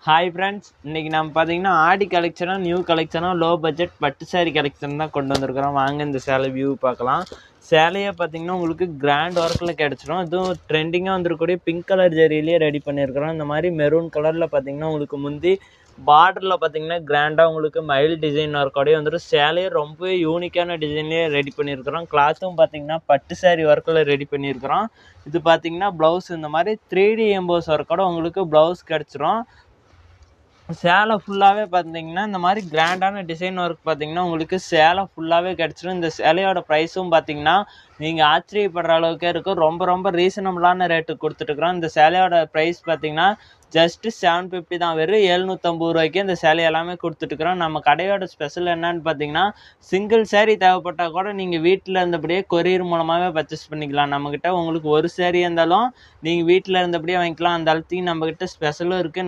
Hi friends, இன்றைக்கி நம்ம பார்த்தீங்கன்னா ஆடி கலெக்ஷனாக நியூ கலெக்ஷனாக லோ பட்ஜெட் பட்டு சாரீ கலெக்ஷன் தான் கொண்டு வந்திருக்கிறோம். வாங்க இந்த சேலை வியூ பார்க்கலாம். சேலையை பார்த்தீங்கன்னா உங்களுக்கு கிராண்ட் ஒர்க்கில் கிடச்சிடும். இதுவும் ட்ரெண்டிங்காக வந்துருக்கக்கூடிய பிங்க் கலர் ஜெரியிலேயே ரெடி பண்ணியிருக்கிறோம். இந்த மாதிரி மெரூன் கலரில் பார்த்தீங்கன்னா உங்களுக்கு முந்தி பார்டரில் பார்த்தீங்கன்னா கிராண்டாக உங்களுக்கு மயில் டிசைன் ஒர்க்கோடய வந்துடும். சேலையை ரொம்பவே யூனிக்கான டிசைன்லேயே ரெடி பண்ணியிருக்கிறோம். கிளாத்தும் பார்த்தீங்கன்னா பட்டு சாரீ ஒர்க்கில் ரெடி பண்ணியிருக்கிறோம். இது பார்த்தீங்கன்னா ப்ளவுஸ் இந்த மாதிரி 3D எம்போஸ் ஒர்க்கோட உங்களுக்கு ப்ளவுஸ் கிடச்சிரும். சேலை ஃபுல்லாகவே பார்த்தீங்கன்னா இந்த மாதிரி கிராண்டான டிசைன் ஒர்க் பார்த்தீங்கன்னா உங்களுக்கு சேலை ஃபுல்லாகவே கிடச்சிடும். இந்த சேலையோட ப்ரைஸும் பார்த்தீங்கன்னா நீங்கள் ஆச்சரியப்படுற அளவுக்கே இருக்கும். ரொம்ப ரொம்ப ரீசனபிளான ரேட்டுக்கு கொடுத்துட்ருக்குறோம். இந்த சேலையோட ப்ரைஸ் பார்த்தீங்கன்னா ஜஸ்ட்டு 750 தான். வெறும் 750 ரூபாய்க்கு இந்த சேலை எல்லாமே கொடுத்துட்ருக்குறோம். நம்ம கடையோட ஸ்பெஷல் என்னன்னு பார்த்தீங்கன்னா சிங்கிள் சேரீ தேவைப்பட்டால் கூட நீங்கள் வீட்டில் இருந்தபடியே கொரியர் மூலமாகவே பர்ச்சேஸ் பண்ணிக்கலாம். நம்மக்கிட்ட உங்களுக்கு ஒரு சேரீ இருந்தாலும் நீங்கள் வீட்டில் இருந்தபடியே வாங்கிக்கலாம். அந்த அளவுக்கு நம்மக்கிட்ட ஸ்பெஷலும் இருக்குது.